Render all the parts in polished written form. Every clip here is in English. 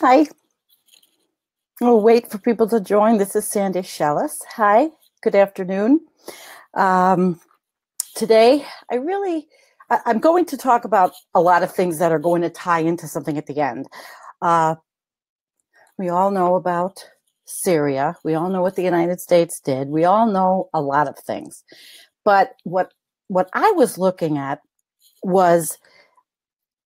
Hi. We'll wait for people to join. This is Sandy Shellis. Hi. Good afternoon. Today, I'm going to talk about a lot of things that are going to tie into something at the end. We all know about Syria. We all know what the United States did. We all know a lot of things. But what I was looking at was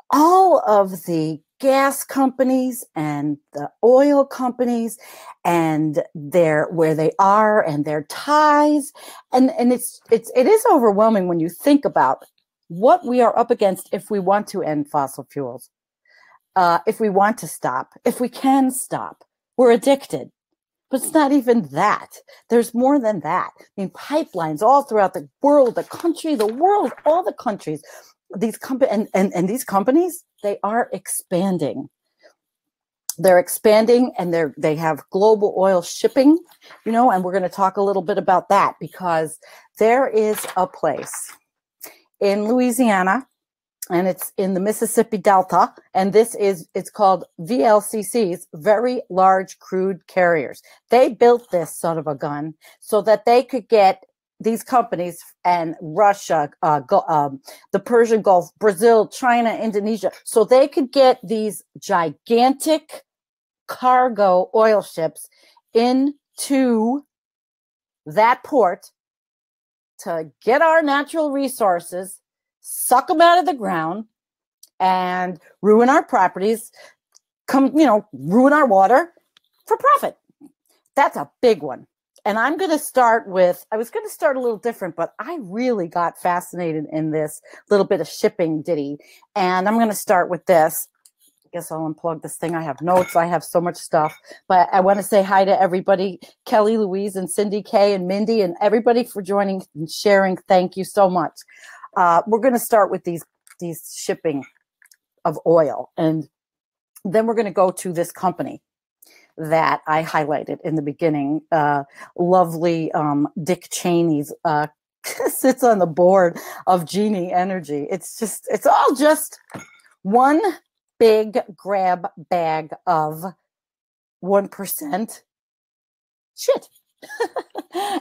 all of the gas companies and the oil companies and where they are and their ties. And it is overwhelming when you think about what we are up against if we want to end fossil fuels, if we want to stop, if we can stop. We're addicted. But it's not even that. There's more than that. I mean, pipelines all throughout the world, all the countries. These these companies, they are expanding. They're expanding, and they have global oil shipping, and we're going to talk a little bit about that, because there is a place in Louisiana, and it's in the Mississippi Delta, and it's called VLCCs, Very Large Crude Carriers. They built this son of a gun so that they could get these companies and Russia, the Persian Gulf, Brazil, China, Indonesia, so they could get these gigantic cargo oil ships into that port to get our natural resources, suck them out of the ground, and ruin our properties, ruin our water for profit. That's a big one. And I was going to start a little different, but I really got fascinated in this little bit of shipping ditty. And I'm going to start with this. I guess I'll unplug this thing. I have notes. I have so much stuff. But I want to say hi to everybody, Kelly, Louise, and Cindy K, and Mindy, and everybody for joining and sharing. Thank you so much. We're going to start with these shipping of oil. And then we're going to go to this company that I highlighted in the beginning. Lovely Dick Cheney's sits on the board of Genie Energy. It's all just one big grab bag of 1% shit.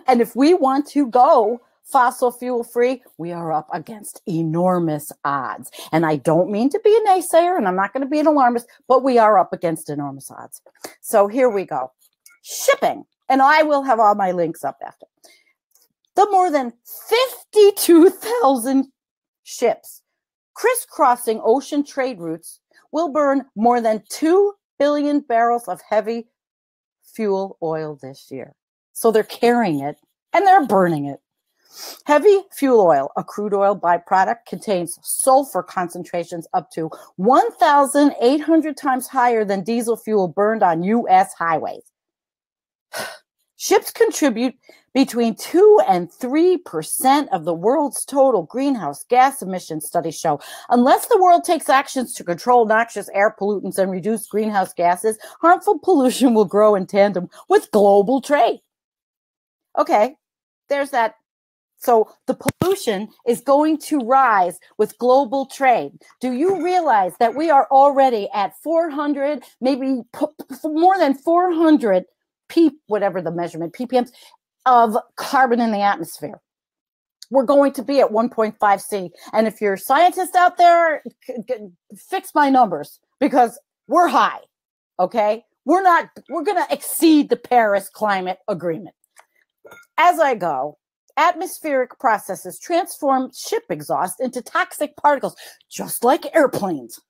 And if we want to go fossil fuel free, we are up against enormous odds. And I don't mean to be a naysayer, and I'm not going to be an alarmist, but we are up against enormous odds. So here we go. Shipping. And I will have all my links up after. The more than 52,000 ships crisscrossing ocean trade routes will burn more than 2 billion barrels of heavy fuel oil this year. So they're carrying it and they're burning it. Heavy fuel oil, a crude oil byproduct, contains sulfur concentrations up to 1,800 times higher than diesel fuel burned on U.S. highways. Ships contribute between 2 and 3% of the world's total greenhouse gas emissions, studies show. Unless the world takes actions to control noxious air pollutants and reduce greenhouse gases, harmful pollution will grow in tandem with global trade. Okay, there's that. So the pollution is going to rise with global trade. Do you realize that we are already at 400, maybe more than 400 whatever the measurement, ppms of carbon in the atmosphere? We're going to be at 1.5 C. And if you're scientists out there, fix my numbers, because we're high, okay? We're going to exceed the Paris Climate Agreement. As I go, atmospheric processes transform ship exhaust into toxic particles, just like airplanes,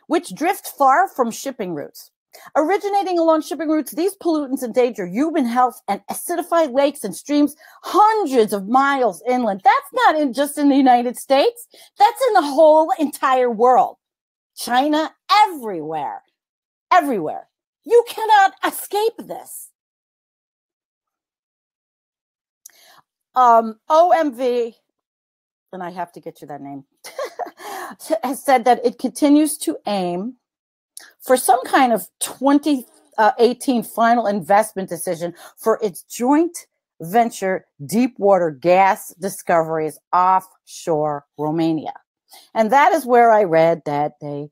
which drift far from shipping routes. Originating along shipping routes, these pollutants endanger human health and acidify lakes and streams hundreds of miles inland. That's not just in the United States. That's in the whole entire world. China, everywhere. Everywhere. You cannot escape this. OMV, and I have to get you that name, has said that it continues to aim for some kind of 2018 final investment decision for its joint venture deep water gas discoveries offshore Romania. And that is where I read that they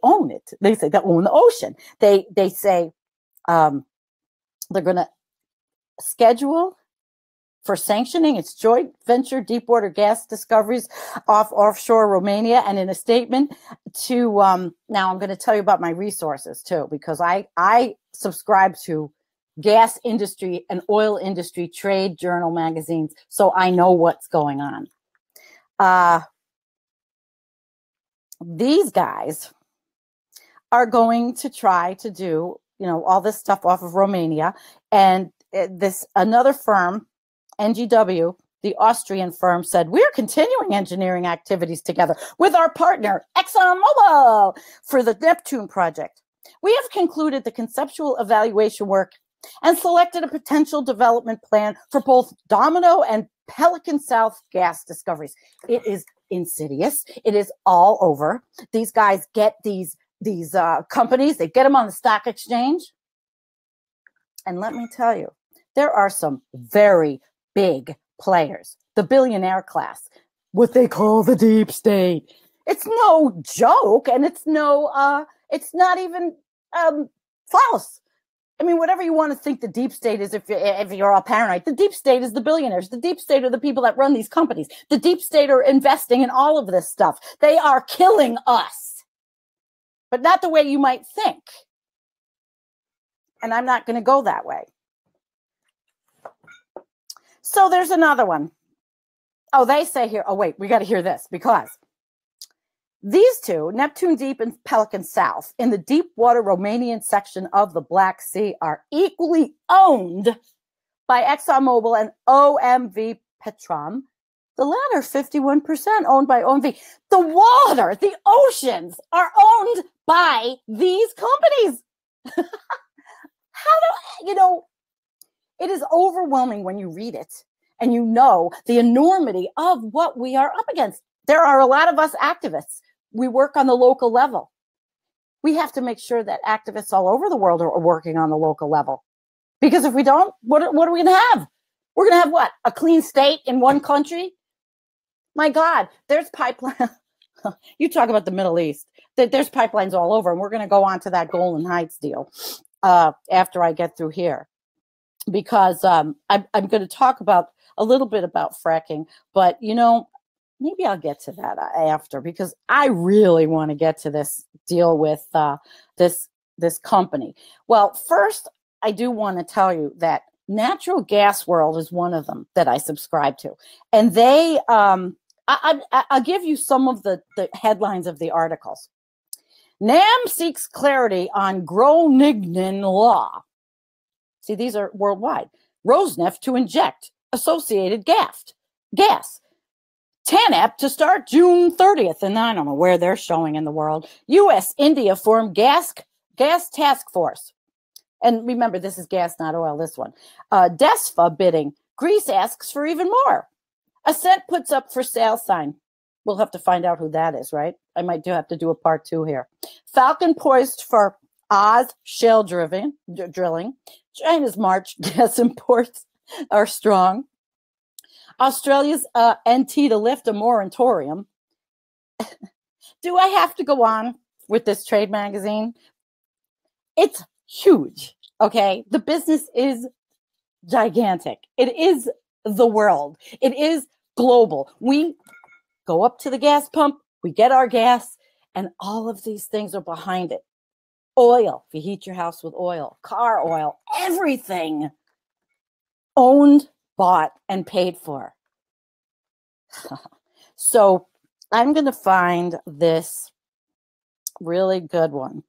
own it. They say they own the ocean. They say they're going to schedule for sanctioning its joint venture deepwater gas discoveries off offshore Romania. And in a statement to now I'm going to tell you about my resources too, because I subscribe to gas industry and oil industry trade journal magazines, so I know what's going on. These guys are going to try to do, all this stuff off of Romania. And this another firm, NGW, the Austrian firm, said, we're continuing engineering activities together with our partner, ExxonMobil, for the Neptune project. We have concluded the conceptual evaluation work and selected a potential development plan for both Domino and Pelican South gas discoveries. It is insidious. It is all over. These guys get these companies, they get them on the stock exchange. And let me tell you, there are some very big players, the billionaire class, what they call the deep state. It's no joke, and it's not even false. I mean, whatever you want to think the deep state is, if you're all paranoid, the deep state is the billionaires. The deep state are the people that run these companies. The deep state are investing in all of this stuff. They are killing us, but not the way you might think. And I'm not going to go that way. So there's another one. Oh, they say here, oh, wait, we got to hear this, because these two, Neptune Deep and Pelican South, in the deep water Romanian section of the Black Sea, are equally owned by ExxonMobil and OMV Petrom. The latter, 51% owned by OMV. The water, the oceans are owned by these companies. It is overwhelming when you read it and you know the enormity of what we are up against. There are a lot of us activists. We work on the local level. We have to make sure that activists all over the world are working on the local level. Because if we don't, what are we going to have? We're going to have what? A clean state in one country? My God, there's pipeline. You talk about the Middle East. There's pipelines all over, and we're going to go on to that Golan Heights deal after I get through here. Because I'm going to talk about a little bit about fracking, but maybe I'll get to that after, because I really want to get to this deal with this company. Well, first, I do want to tell you that Natural Gas World is one of them that I subscribe to, and they I'll give you some of the headlines of the articles. NAM seeks clarity on Groningen law. See, these are worldwide. Rosneft to inject associated gas. TANAP to start June 30th. And I don't know where they're showing in the world. U.S., India form gas task force. And remember, this is gas, not oil, this one. DESFA bidding. Greece asks for even more. Ascent puts up for sale sign. We'll have to find out who that is, right? I might have to do a part 2 here. Falcon poised for Oz shale drilling. China's March gas imports are strong. Australia's NT to lift a moratorium. Do I have to go on with this trade magazine? It's huge, okay? The business is gigantic. It is the world. It is global. We go up to the gas pump, we get our gas, and all of these things are behind it. Oil, if you heat your house with oil, car oil, everything owned, bought, and paid for. So I'm going to find this really good one.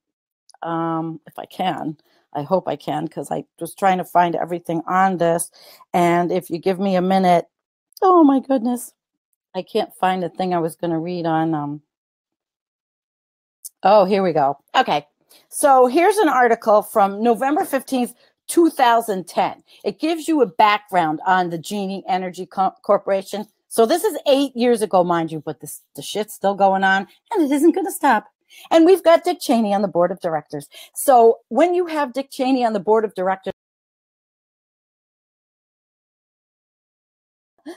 If I can. I hope I can, because I was trying to find everything on this. And if you give me a minute, oh my goodness, I can't find the thing I was going to read on. Oh, here we go. Okay. So here's an article from November 15th, 2010. It gives you a background on the Genie Energy Corporation. So this is 8 years ago, mind you, but the shit's still going on, and it isn't going to stop. And we've got Dick Cheney on the board of directors. So when you have Dick Cheney on the board of directors,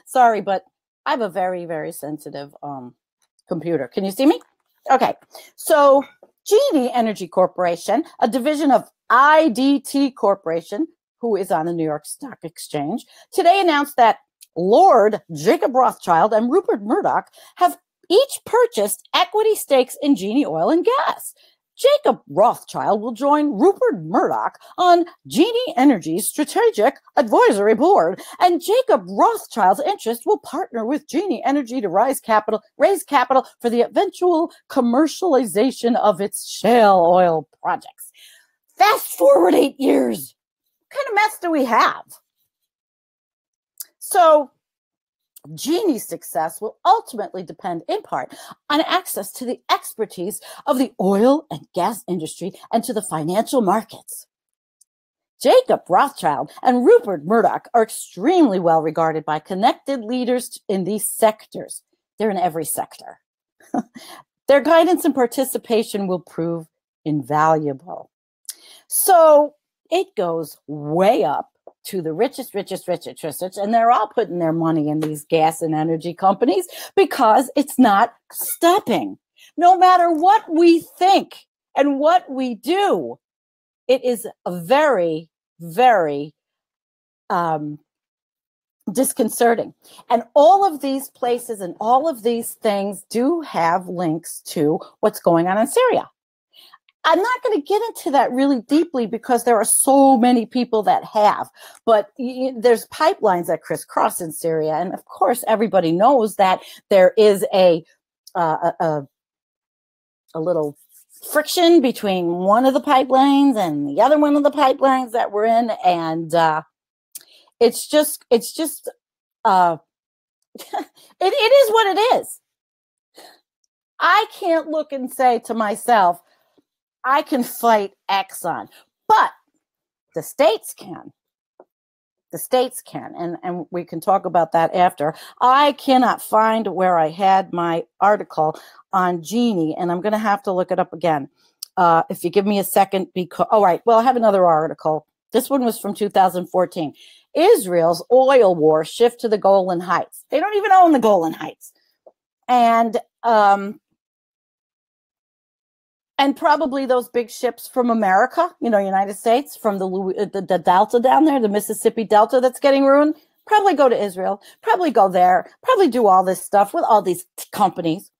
sorry, but I have a very, very sensitive computer. Can you see me? Okay. So Genie Energy Corporation, a division of IDT Corporation, who is on the New York Stock Exchange, today announced that Lord Jacob Rothschild and Rupert Murdoch have each purchased equity stakes in Genie Oil and Gas. Jacob Rothschild will join Rupert Murdoch on Genie Energy's Strategic Advisory Board, and Jacob Rothschild's interest will partner with Genie Energy to raise capital for the eventual commercialization of its shale oil projects. Fast forward 8 years. What kind of mess do we have? So Genie's success will ultimately depend in part on access to the expertise of the oil and gas industry and to the financial markets. Jacob Rothschild and Rupert Murdoch are extremely well regarded by connected leaders in these sectors. They're in every sector. Their guidance and participation will prove invaluable. So it goes way up to the richest, and they're all putting their money in these gas and energy companies because it's not stopping. No matter what we think and what we do, it is a very, very disconcerting. And all of these places and all of these things do have links to what's going on in Syria. I'm not going to get into that really deeply because there are so many people that have, but there's pipelines that crisscross in Syria. And of course, everybody knows that there is a little friction between one of the pipelines and the other one of the pipelines that we're in. And it's just it is what it is. I can't look and say to myself, I can fight Exxon, but the states can. The states can, and we can talk about that after. I cannot find where I had my article on Genie, and I'm going to have to look it up again. If you give me a second, because, all right, well, I have another article. This one was from 2014. Israel's oil war shift to the Golan Heights. They don't even own the Golan Heights. And probably those big ships from America, United States, from the Delta down there, the Mississippi Delta that's getting ruined, probably go to Israel, probably go there, probably do all this stuff with all these companies.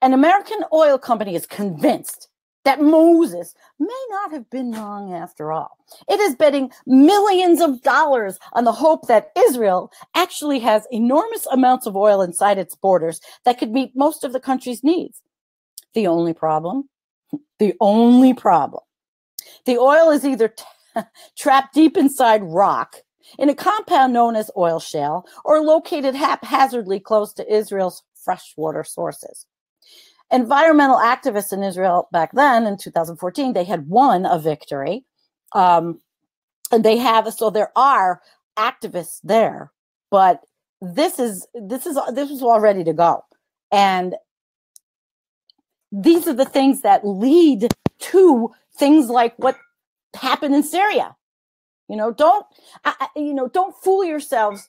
An American oil company is convinced that Moses may not have been wrong after all. It is betting millions of dollars on the hope that Israel actually has enormous amounts of oil inside its borders that could meet most of the country's needs. The only problem, the oil is either trapped deep inside rock in a compound known as oil shale or located haphazardly close to Israel's freshwater sources. Environmental activists in Israel back then in 2014, they had won a victory. And so there are activists there, but this was all ready to go. And these are the things that lead to things like what happened in Syria. Don't fool yourselves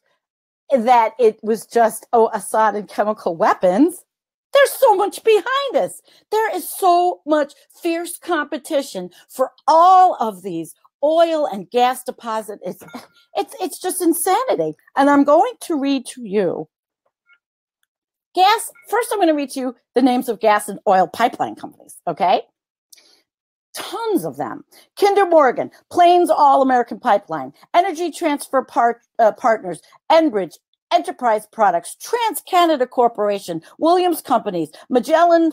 that it was just, Assad and chemical weapons. There's so much behind us. There is so much fierce competition for all of these oil and gas deposits. It's just insanity. And I'm going to read to you First, I'm going to read to you the names of gas and oil pipeline companies, okay? Tons of them. Kinder Morgan, Plains All American Pipeline, Energy Transfer Partners, Enbridge, Enterprise Products, TransCanada Corporation, Williams Companies, Magellan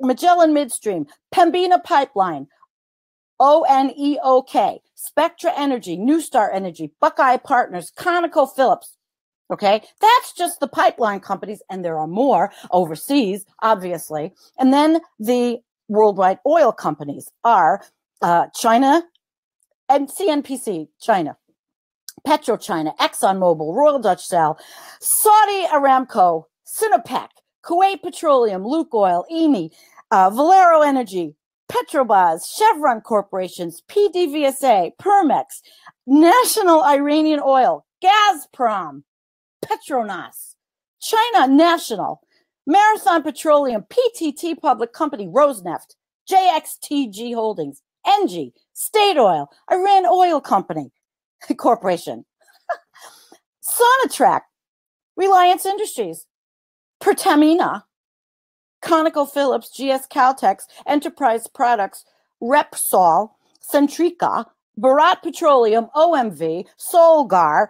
Midstream, Pembina Pipeline, ONEOK, Spectra Energy, New Star Energy, Buckeye Partners, ConocoPhillips. Okay, that's just the pipeline companies, and there are more overseas, obviously. And then the worldwide oil companies are China and CNPC, China, PetroChina, ExxonMobil, Royal Dutch Shell, Saudi Aramco, Sinopec, Kuwait Petroleum, Lukoil, EMI, Valero Energy, Petrobras, Chevron Corporations, PDVSA, Permex, National Iranian Oil, Gazprom, Petronas, China National, Marathon Petroleum, PTT Public Company, Rosneft, JXTG Holdings, Engie, State Oil, Iran Oil Company Corporation, Sonatrach, Reliance Industries, Pertamina, ConocoPhillips, GS Caltex, Enterprise Products, Repsol, Centrica, Bharat Petroleum, OMV, Solgar,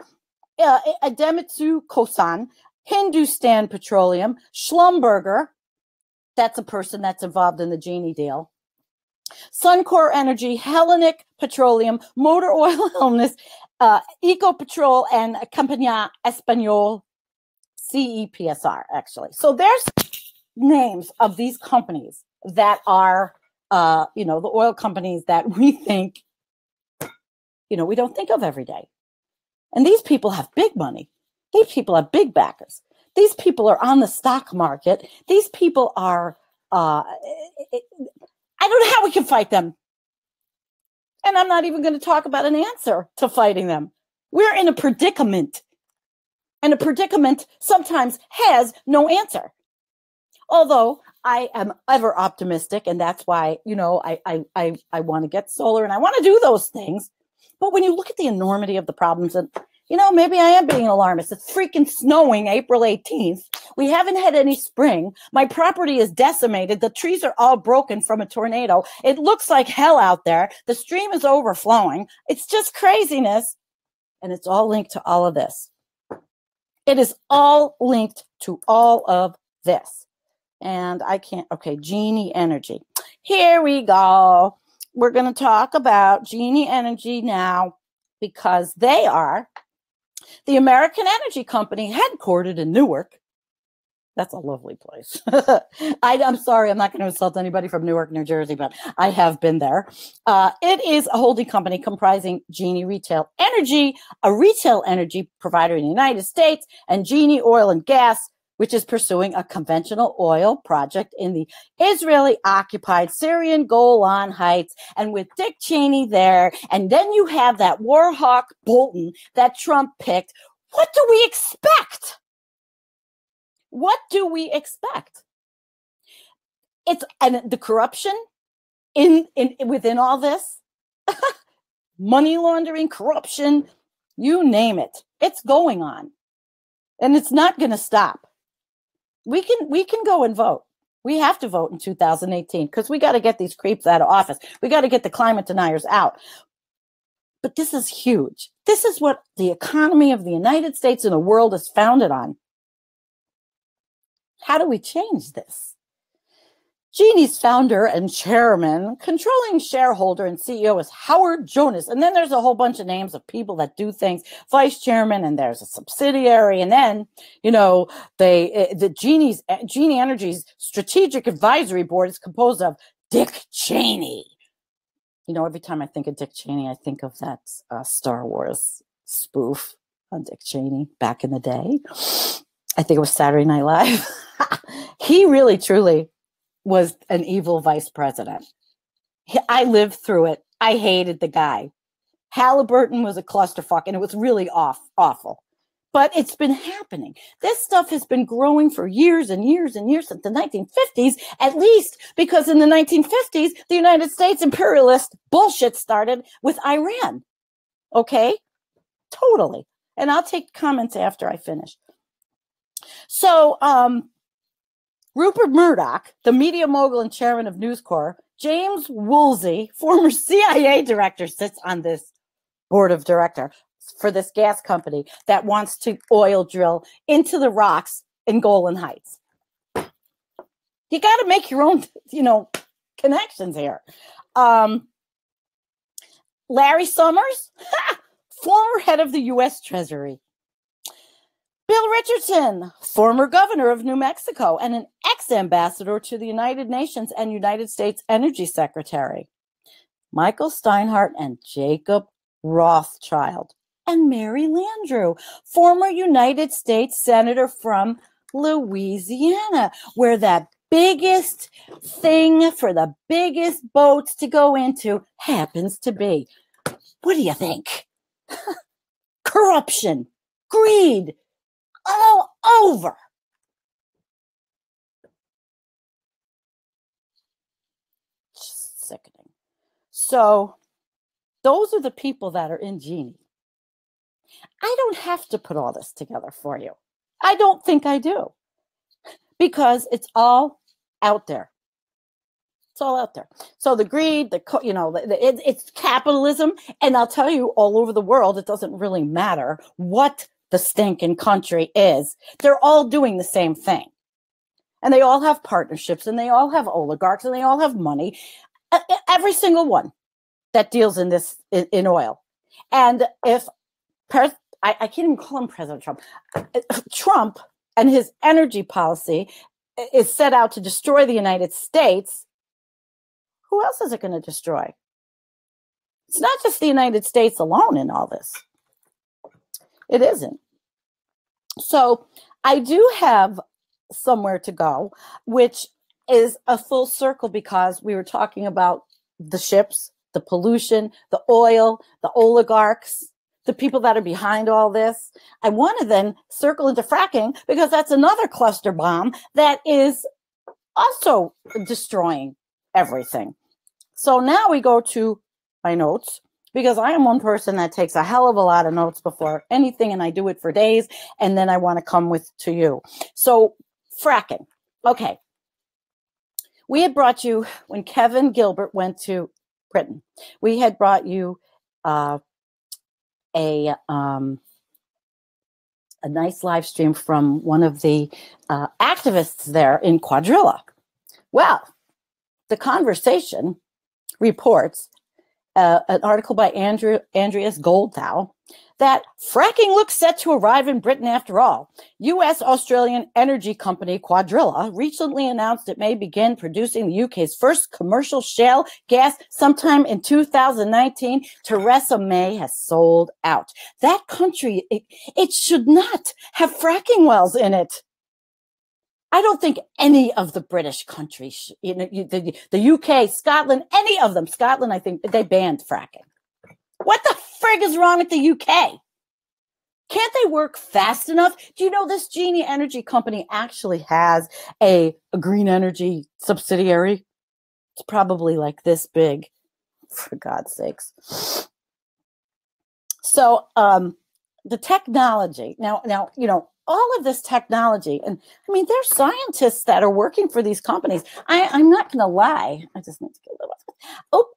Idemitsu Kosan, Hindustan Petroleum, Schlumberger, that's a person that's involved in the Genie deal, Suncor Energy, Hellenic Petroleum, Motor Oil Illness, Ecopetrol, and Compañía Española, CEPSR, actually. So there's names of these companies that are, the oil companies that we think, we don't think of every day. And these people have big money. These people have big backers. These people are on the stock market. These people are, I don't know how we can fight them. And I'm not even going to talk about an answer to fighting them. We're in a predicament. And a predicament sometimes has no answer. Although I am ever optimistic, and that's why, I want to get solar and I want to do those things. But when you look at the enormity of the problems, and, maybe I am being alarmist. It's freaking snowing April 18th. We haven't had any spring. My property is decimated. The trees are all broken from a tornado. It looks like hell out there. The stream is overflowing. It's just craziness. And it's all linked to all of this. It is all linked to all of this. And I can't, okay, Genie Energy. Here we go. We're going to talk about Genie Energy now because they are the American energy company headquartered in Newark. That's a lovely place. I'm sorry, I'm not going to insult anybody from Newark, New Jersey, but I have been there. It is a holding company comprising Genie Retail Energy, a retail energy provider in the United States, and Genie Oil and Gas, which is pursuing a conventional oil project in the Israeli-occupied Syrian Golan Heights, and with Dick Cheney there, and then you have that war hawk Bolton that Trump picked. What do we expect? What do we expect? And the corruption within all this, money laundering, corruption, you name it. It's going on. And it's not going to stop. We can go and vote. We have to vote in 2018 because we got to get these creeps out of office. We got to get the climate deniers out. But this is huge. This is what the economy of the United States and the world is founded on. How do we change this? Genie's founder and chairman, controlling shareholder and CEO is Howard Jonas. And then there's a whole bunch of names of people that do things. Vice chairman, and there's a subsidiary. And then, Genie Energy's strategic advisory board is composed of Dick Cheney. Every time I think of Dick Cheney, I think of that Star Wars spoof on Dick Cheney back in the day. I think it was Saturday Night Live. He really, truly was an evil vice president. I lived through it. I hated the guy. Halliburton was a clusterfuck, and it was really awful. But it's been happening. This stuff has been growing for years and years and years, since the 1950s, at least, because in the 1950s, the United States imperialist bullshit started with Iran. Okay? Totally. And I'll take comments after I finish. So, Rupert Murdoch, the media mogul and chairman of News Corp, James Woolsey, former CIA director, sits on this board of director for this gas company that wants to oil drill into the rocks in Golan Heights. You got to make your own, connections here. Larry Summers, former head of the U.S. Treasury. Bill Richardson, former governor of New Mexico and an ex-ambassador to the United Nations and United States Energy Secretary. Michael Steinhardt and Jacob Rothschild. And Mary Landrieu, former United States Senator from Louisiana, where that biggest thing for the biggest boats to go into happens to be. What do you think? Corruption, greed, all over. So those are the people that are in Genie. I don't have to put all this together for you. I don't think I do, because it's all out there. It's all out there. So the greed, it's capitalism. And I'll tell you, all over the world, it doesn't really matter what the stinking country is. They're all doing the same thing. And they all have partnerships, and they all have oligarchs, and they all have money. Every single one that deals in this, in oil. And if I can't even call him President Trump. Trump and his energy policy is set out to destroy the United States. Who else is it going to destroy? It's not just the United States alone in all this. It isn't. So I do have somewhere to go, which is a full circle, because we were talking about the ships, the pollution, the oil, the oligarchs, the people that are behind all this. I want to then circle into fracking, because that's another cluster bomb that is also destroying everything. So now we go to my notes, because I am one person that takes a hell of a lot of notes before anything, and I do it for days, and then I want to come to you. So fracking. Okay. We had brought you, when Kevin Gilbert went to Britain, we had brought you a nice live stream from one of the activists there in Quadrilla. Well, the conversation reports an article by Andreas Goldthau that fracking looks set to arrive in Britain after all. U.S.-Australian energy company Quadrilla recently announced it may begin producing the UK's first commercial shale gas sometime in 2019. Theresa May has sold out. That country, it should not have fracking wells in it. I don't think any of the British countries, the UK, Scotland, any of them, Scotland, I think they banned fracking. What the frig is wrong with the UK? Can't they work fast enough? Do you know this Genie Energy company actually has a green energy subsidiary? It's probably like this big, for God's sakes. So the technology, now, all of this technology, and I mean, there's scientists that are working for these companies. I'm not going to lie. I just need to get a little.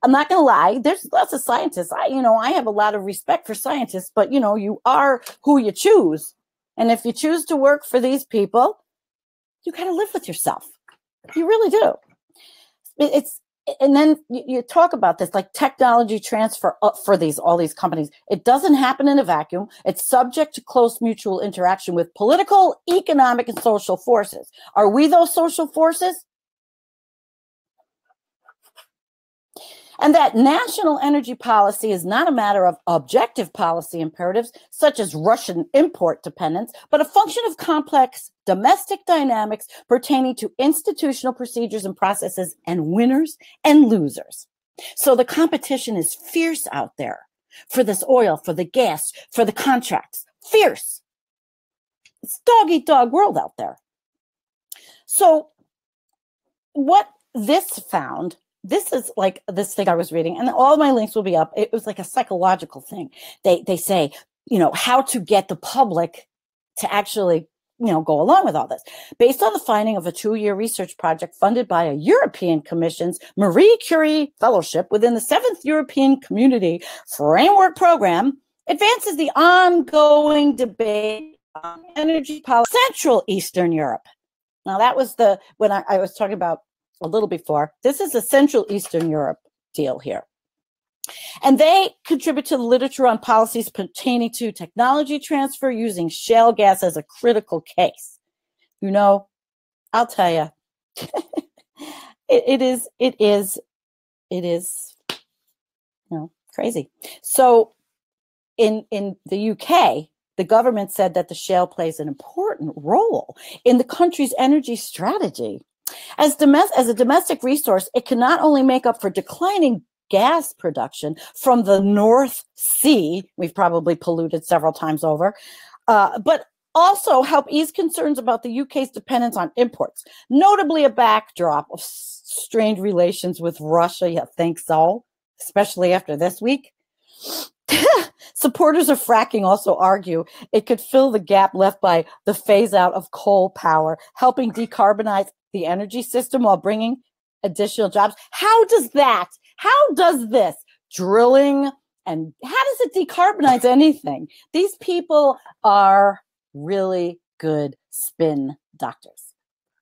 I'm not going to lie. There's lots of scientists. I have a lot of respect for scientists, but you are who you choose. And if you choose to work for these people, you got to live with yourself. You really do. And then you talk about this, like technology transfer for all these companies. It doesn't happen in a vacuum. It's subject to close mutual interaction with political, economic, and social forces. Are we those social forces? And that national energy policy is not a matter of objective policy imperatives, such as Russian import dependence, but a function of complex domestic dynamics pertaining to institutional procedures and processes, and winners and losers. So the competition is fierce out there for this oil, for the gas, for the contracts. Fierce. It's dog-eat-dog world out there. So what this found, this is like this thing I was reading, and all my links will be up. It was like a psychological thing. They say, how to get the public to actually, go along with all this. Based on the finding of a 2-year research project funded by a European Commission's Marie Curie Fellowship within the 7th European Community Framework Program, advances the ongoing debate on energy policy in Central Eastern Europe. Now, that was when I was talking about a little before. This is a Central Eastern Europe deal here. And they contribute to the literature on policies pertaining to technology transfer using shale gas as a critical case. I'll tell you, it is crazy. So in the UK, the government said that the shale plays an important role in the country's energy strategy. As a domestic resource, it can not only make up for declining gas production from the North Sea, we've probably polluted several times over, but also help ease concerns about the UK's dependence on imports, notably a backdrop of strained relations with Russia. You think so? especially after this week. Supporters of fracking also argue it could fill the gap left by the phase out of coal power, helping decarbonize the energy system while bringing additional jobs. How does this drilling, and how does it decarbonize anything? These people are really good spin doctors.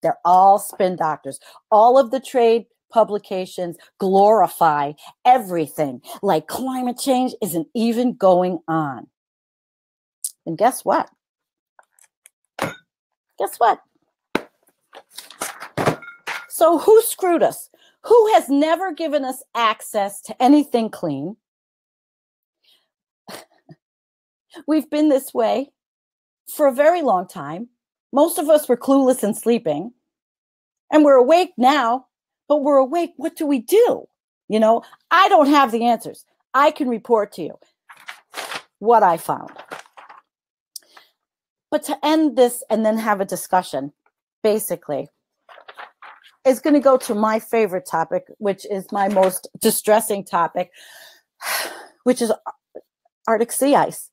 They're all spin doctors. All of the trade publications glorify everything like climate change isn't even going on. And guess what? So who screwed us? Who has never given us access to anything clean? We've been this way for a very long time. Most of us were clueless and sleeping, and we're awake now. But we're awake. What do we do? You know, I don't have the answers. I can report to you what I found. But to end this and then have a discussion, basically, is going to go to my favorite topic, which is my most distressing topic, which is Arctic sea ice.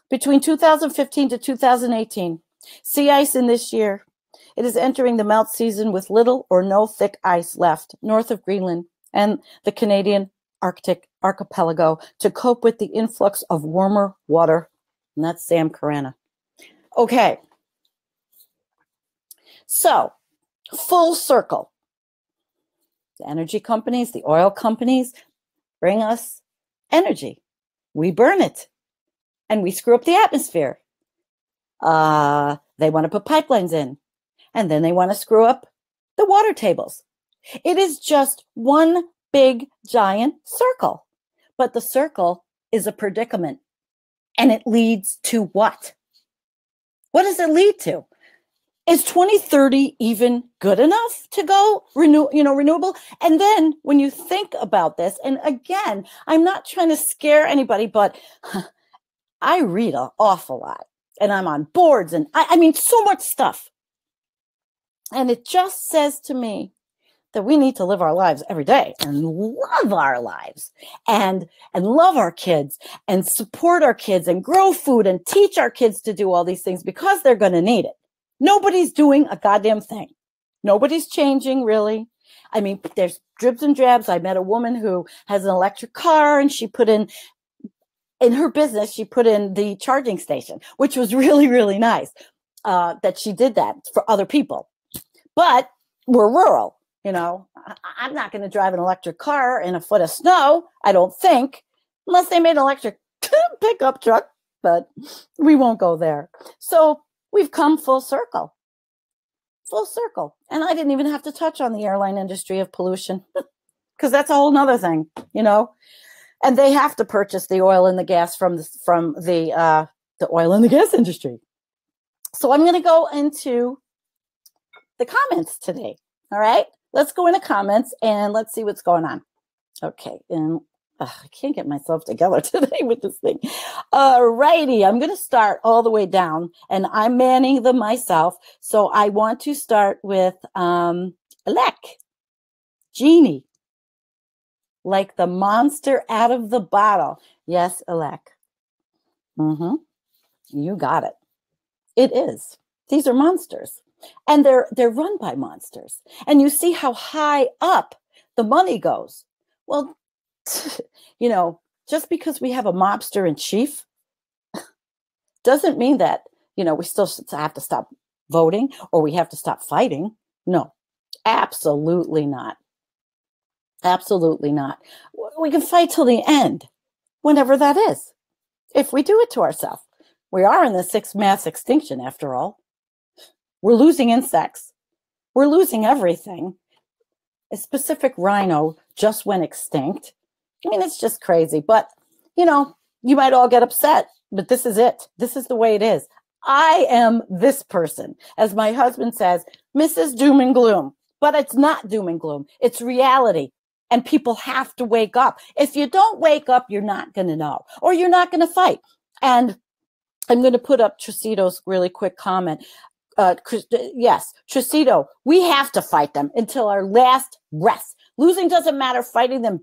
Between 2015 to 2018, sea ice in this year, it is entering the melt season with little or no thick ice left north of Greenland and the Canadian Arctic archipelago to cope with the influx of warmer water. And that's Sam Carana. Okay. So, full circle. The energy companies, the oil companies bring us energy. We burn it. And we screw up the atmosphere. They want to put pipelines in. And then they want to screw up the water tables. It is just one big, giant circle. But the circle is a predicament. And it leads to what? What does it lead to? Is 2030 even good enough to go renewable? And then when you think about this, and again, I'm not trying to scare anybody, but I read an awful lot. And I'm on boards and I mean, so much stuff. And it just says to me that we need to live our lives every day and love our lives and love our kids and support our kids and grow food and teach our kids to do all these things because they're going to need it. Nobody's doing a goddamn thing. Nobody's changing, really. I mean, there's dribs and drabs. I met a woman who has an electric car and she put in her business, she put in the charging station, which was really, really nice that she did that for other people. But we're rural, you know. I'm not going to drive an electric car in a foot of snow, I don't think, unless they made an electric pickup truck, but we won't go there. So we've come full circle. And I didn't even have to touch on the airline industry of pollution because that's a whole nother thing, you know. And they have to purchase the oil and the gas from the oil and the gas industry. So I'm going to go into the comments today. All right, let's go into comments and let's see what's going on. Okay, and I can't get myself together today with this thing. All righty, I'm going to start all the way down, and I'm manning them myself. So I want to start with Alec, Genie, like the monster out of the bottle. Yes, Alec. You got it. It is. These are monsters. And they're run by monsters. And you see how high up the money goes. Well, you know, just because we have a mobster in chief doesn't mean that, you know, we still have to stop voting or we have to stop fighting. No, absolutely not. Absolutely not. We can fight till the end, whenever that is, if we do it to ourselves. We are in the sixth mass extinction, after all. We're losing insects. We're losing everything. A specific rhino just went extinct. I mean, it's just crazy. But, you know, you might all get upset, but this is it. This is the way it is. I am this person. As my husband says, Mrs. Doom and Gloom. But it's not doom and gloom. It's reality. And people have to wake up. If you don't wake up, you're not going to know. Or you're not going to fight. And I'm going to put up Tricito's really quick comment. Yes, Tricito, we have to fight them until our last breath. Losing doesn't matter. Fighting them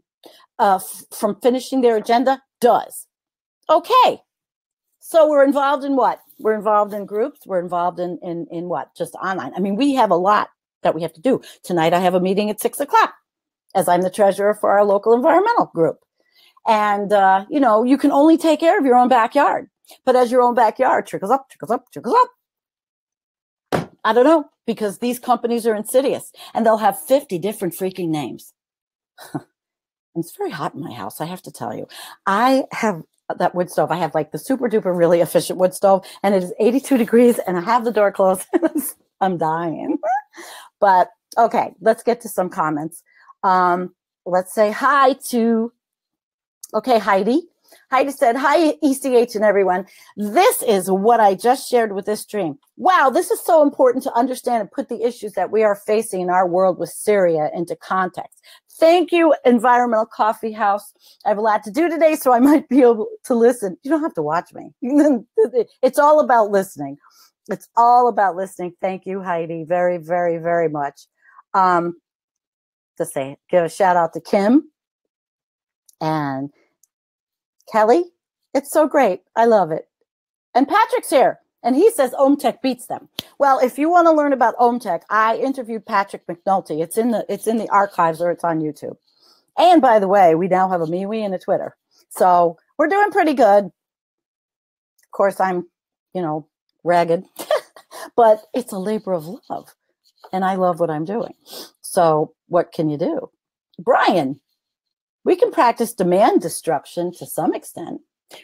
from finishing their agenda? Does. Okay. So we're involved in what? We're involved in groups. We're involved in what? Just online. I mean, we have a lot that we have to do. Tonight, I have a meeting at 6 o'clock as I'm the treasurer for our local environmental group. And, you know, you can only take care of your own backyard. But as your own backyard trickles up, trickles up, trickles up. I don't know, because these companies are insidious and they'll have 50 different freaking names. It's very hot in my house, I have to tell you. I have that wood stove. I have like the super duper really efficient wood stove, and it is 82 degrees and I have the door closed. I'm dying. But okay, let's get to some comments. Let's say hi to, okay, Heidi. Heidi said, hi, ECH and everyone. This is what I just shared with this stream. Wow, this is so important to understand and put the issues that we are facing in our world with Syria into context. Thank you, Environmental Coffee House. I have a lot to do today, so I might be able to listen. You don't have to watch me. It's all about listening. It's all about listening. Thank you, Heidi, very, very, very much. To say, give a shout out to Kim and Kelly. It's so great. I love it. And Patrick's here, and he says OMTech beats them. Well, if you want to learn about OMTech, I interviewed Patrick McNulty. It's in the archives, or it's on YouTube. And by the way, we now have a MeWe and a Twitter. So we're doing pretty good. Of course, I'm, you know, ragged, but it's a labor of love. And I love what I'm doing. So what can you do? Brian, we can practice demand destruction to some extent.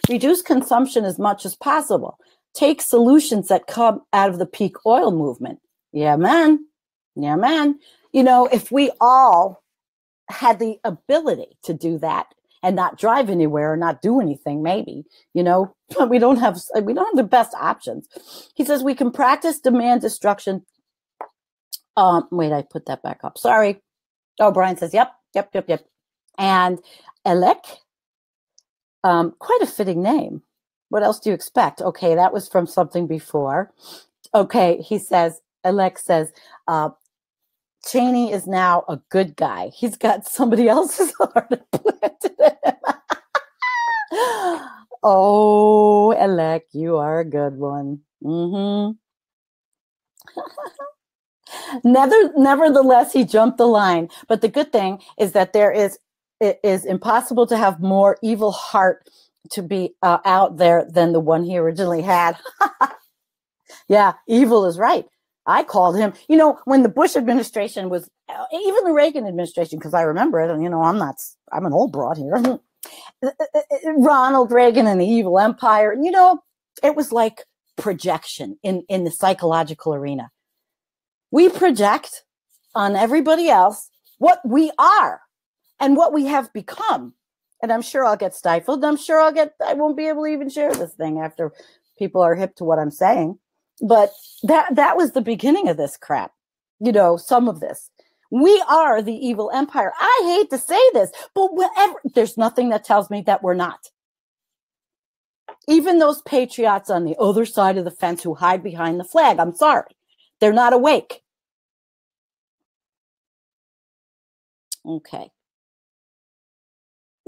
Reduce consumption as much as possible. Take solutions that come out of the peak oil movement. Yeah, man. Yeah, man. You know, if we all had the ability to do that and not drive anywhere or not do anything, maybe, you know, but we don't have the best options. He says we can practice demand destruction. Wait, I put that back up. Sorry. Oh, Brian says, yep. And Elek, quite a fitting name. What else do you expect? Okay, that was from something before. Okay, he says, Elek says, Cheney is now a good guy. He's got somebody else's heart implanted in him. Oh, Elek, you are a good one. Mm-hmm. Nevertheless, he jumped the line. But the good thing is that it is impossible to have more evil heart to be out there than the one he originally had. Yeah, evil is right. I called him, you know, when the Bush administration was, even the Reagan administration, because I remember it, and, you know, I'm an old broad here. Ronald Reagan and the evil empire. And, you know, it was like projection in the psychological arena. We project on everybody else what we are and what we have become. And I'm sure I'll get stifled. I'm sure I won't be able to even share this thing after people are hip to what I'm saying. But that was the beginning of this crap. You know, some of this. We are the evil empire. I hate to say this, but there's nothing that tells me that we're not. Even those patriots on the other side of the fence who hide behind the flag, I'm sorry. They're not awake. Okay.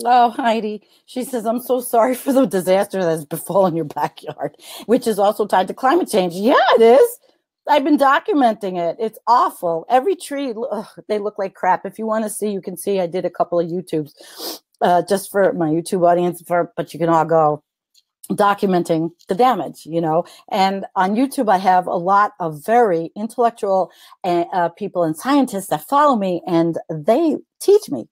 Oh, Heidi, she says, I'm so sorry for the disaster that has befallen your backyard, which is also tied to climate change. Yeah, it is. I've been documenting it. It's awful. Every tree, they look like crap. If you want to see, you can see I did a couple of YouTubes just for my YouTube audience, but you can all go documenting the damage, you know. And on YouTube, I have a lot of very intellectual people and scientists that follow me, and they teach me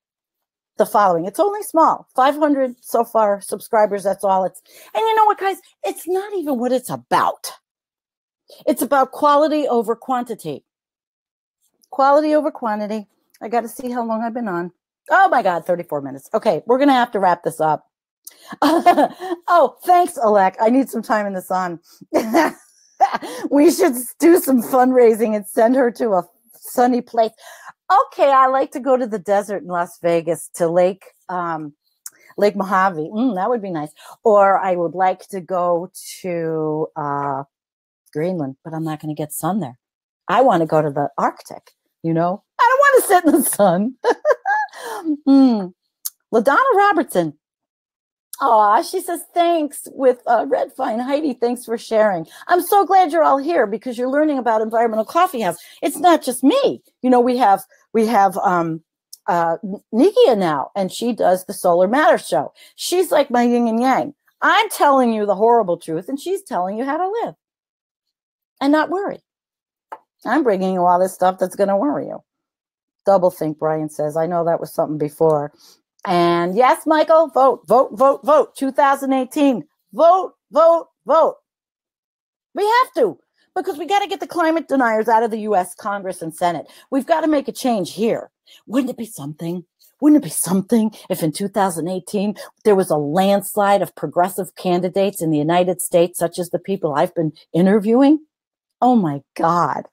the following. It's only small, 500 so far subscribers. That's all and you know what, guys, it's not even what it's about. It's about quality over quantity. Quality over quantity. I got to see how long I've been on. Oh my God, 34 minutes. Okay. We're going to have to wrap this up. Oh, thanks, Alec. I need some time in the sun. We should do some fundraising and send her to a sunny place. Okay, I like to go to the desert in Las Vegas, to Lake Mojave. That would be nice. Or I would like to go to Greenland, but I'm not going to get sun there. I want to go to the Arctic, you know. I don't want to sit in the sun. LaDonna Robertson. Aw, she says, thanks with Red Fine. Heidi, thanks for sharing. I'm so glad you're all here because you're learning about Environmental Coffee House. It's not just me. You know, we have Nikia now, and she does the Solar Matter show. She's like my yin and yang. I'm telling you the horrible truth, and she's telling you how to live and not worry. I'm bringing you all this stuff that's going to worry you. Double think, Brian says. I know that was something before. And yes, Michael, vote, vote, vote, vote. 2018, vote, vote, vote. We have to, because we got to get the climate deniers out of the U.S. Congress and Senate. We've got to make a change here. Wouldn't it be something? Wouldn't it be something if in 2018 there was a landslide of progressive candidates in the United States, such as the people I've been interviewing? Oh my God.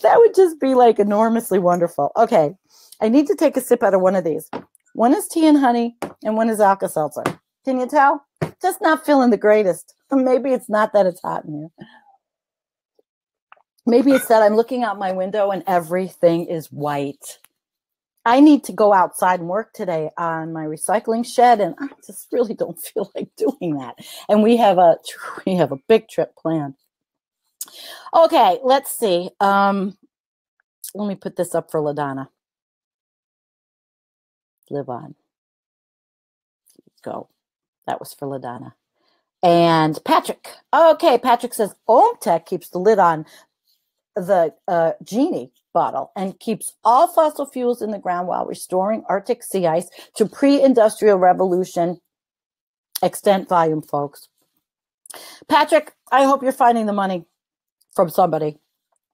That would just be like enormously wonderful. Okay. I need to take a sip out of one of these. One is tea and honey, and one is Alka-Seltzer. Can you tell? Just not feeling the greatest. Maybe it's not that it's hot in here. Maybe it's that I'm looking out my window and everything is white. I need to go outside and work today on my recycling shed, and I just really don't feel like doing that. And we have a big trip planned. Okay, let's see. Let me put this up for LaDonna. Live on. Go. That was for LaDonna. And Patrick. Okay, Patrick says, OMTech keeps the lid on the Genie bottle and keeps all fossil fuels in the ground while restoring Arctic sea ice to pre-industrial revolution extent volume, folks. Patrick, I hope you're finding the money from somebody.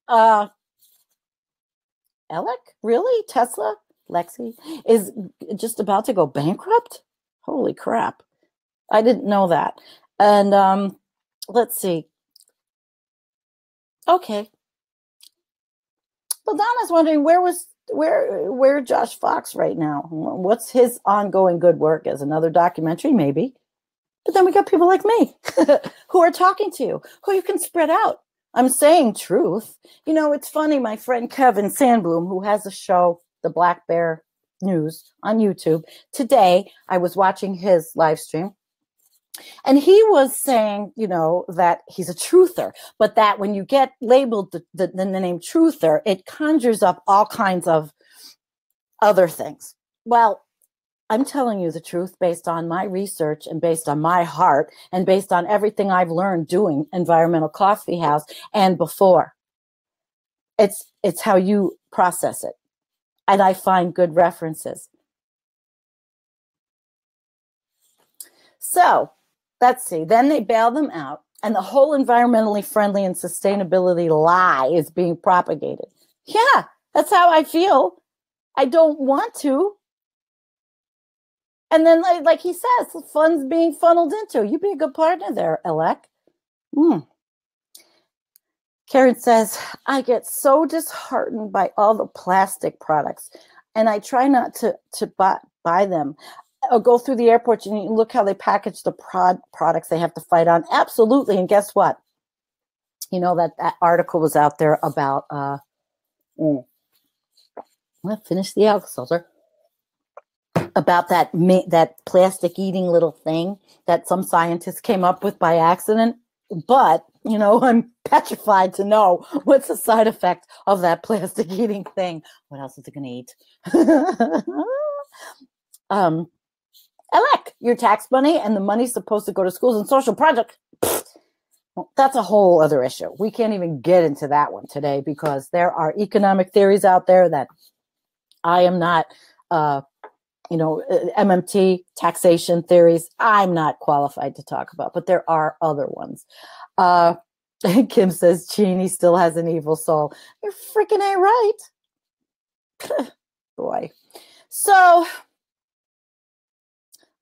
Alec? Really? Tesla? Lexi is just about to go bankrupt? Holy crap. I didn't know that. And let's see. Okay. Well, Donna's wondering where Josh Fox right now? What's his ongoing good work as another documentary? Maybe. But then we got people like me who are talking to you, who you can spread out. I'm saying truth. You know, it's funny. My friend Kevin Sandblum, who has a show, The Black Bear News on YouTube. Today, I was watching his live stream, and he was saying, you know, that he's a truther, but that when you get labeled the name truther, it conjures up all kinds of other things. Well, I'm telling you the truth based on my research and based on my heart and based on everything I've learned doing Environmental Coffee House and before. It's how you process it. And I find good references. So let's see. Then they bail them out, and the whole environmentally friendly and sustainability lie is being propagated. Yeah, that's how I feel. I don't want to. And then, like he says, the funds being funneled into. You be a good partner there, Alec. Karen says, I get so disheartened by all the plastic products, and I try not to buy them. Or go through the airport and you look how they package the products they have to fight on. Absolutely. And guess what? You know, that article was out there about, let's finish the Alka-Seltzer. About that plastic eating little thing that some scientists came up with by accident. But, you know, I'm petrified to know what's the side effect of that plastic eating thing. What else is it going to eat? Alec, your tax money and the money's supposed to go to schools and social projects. Well, that's a whole other issue. We can't even get into that one today because there are economic theories out there that I am not, MMT taxation theories. I'm not qualified to talk about, but there are other ones. Kim says Genie still has an evil soul. You're freaking ain't right. Boy. So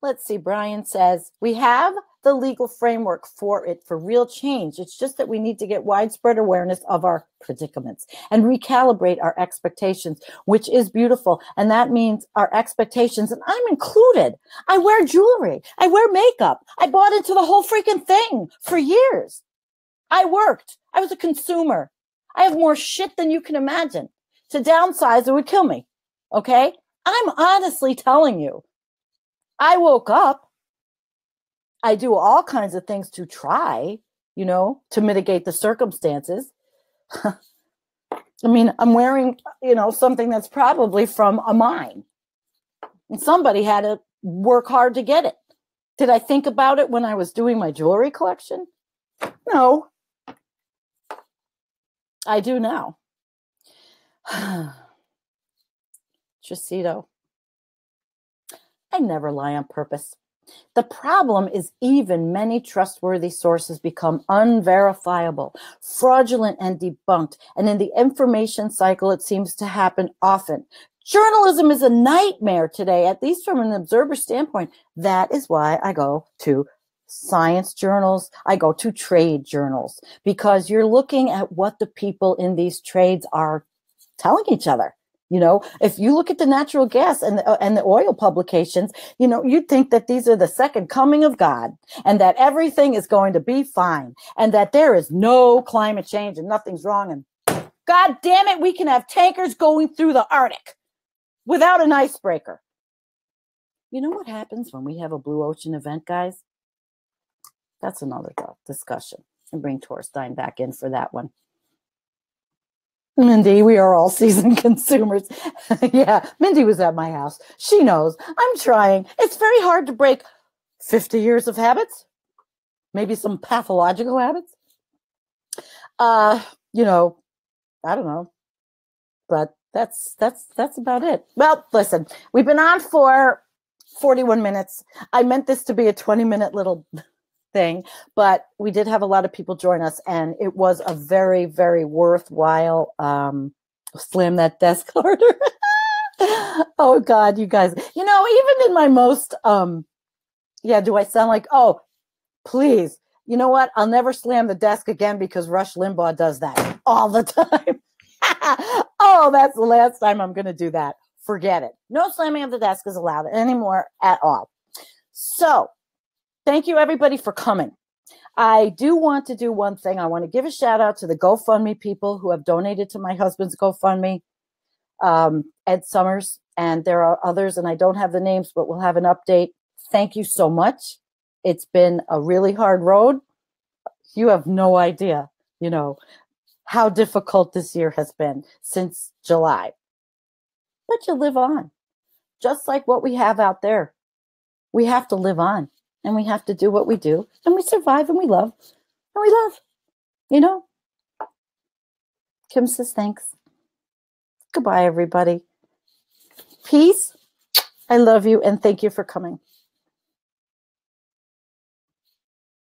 let's see. Brian says, we have the legal framework for it for real change. It's just that we need to get widespread awareness of our predicaments and recalibrate our expectations, which is beautiful. And that means our expectations, and I'm included. I wear jewelry. I wear makeup. I bought into the whole freaking thing for years. I worked. I was a consumer. I have more shit than you can imagine. To downsize, it would kill me. Okay? I'm honestly telling you, I woke up. I do all kinds of things to try, to mitigate the circumstances. I mean, I'm wearing, something that's probably from a mine. And somebody had to work hard to get it. Did I think about it when I was doing my jewelry collection? No. I do now. Chasito. I never lie on purpose. The problem is even many trustworthy sources become unverifiable, fraudulent, and debunked. And in the information cycle, it seems to happen often. Journalism is a nightmare today, at least from an observer standpoint. That is why I go to science journals. I go to trade journals, because you're looking at what the people in these trades are telling each other. If you look at the natural gas and the oil publications, you'd think that these are the second coming of God, and that everything is going to be fine, and that there is no climate change and nothing's wrong. And God damn it, we can have tankers going through the Arctic without an icebreaker. You know what happens when we have a blue ocean event, guys? That's another discussion. And bring Torstein back in for that one. Mindy, we are all seasoned consumers. Yeah, Mindy was at my house. She knows. I'm trying. It's very hard to break 50 years of habits, maybe some pathological habits. I don't know. But that's about it. Well, listen, we've been on for 41 minutes. I meant this to be a 20-minute little thing, but we did have a lot of people join us, and it was a very, very worthwhile slam that desk harder. Oh God, you guys, even in my most do I sound like, oh please, you know what, I'll never slam the desk again, because Rush Limbaugh does that all the time. Oh, that's the last time I'm going to do that. Forget it. No slamming of the desk is allowed anymore at all. So thank you, everybody, for coming. I do want to do one thing. I want to give a shout out to the GoFundMe people who have donated to my husband's GoFundMe, Ed Summers, and there are others, and I don't have the names, but we'll have an update. Thank you so much. It's been a really hard road. You have no idea, how difficult this year has been since July. But you live on. Just like what we have out there. We have to live on. And we have to do what we do, and we survive, and we love, and we love, Kim says thanks. Goodbye, everybody. Peace. I love you, and thank you for coming.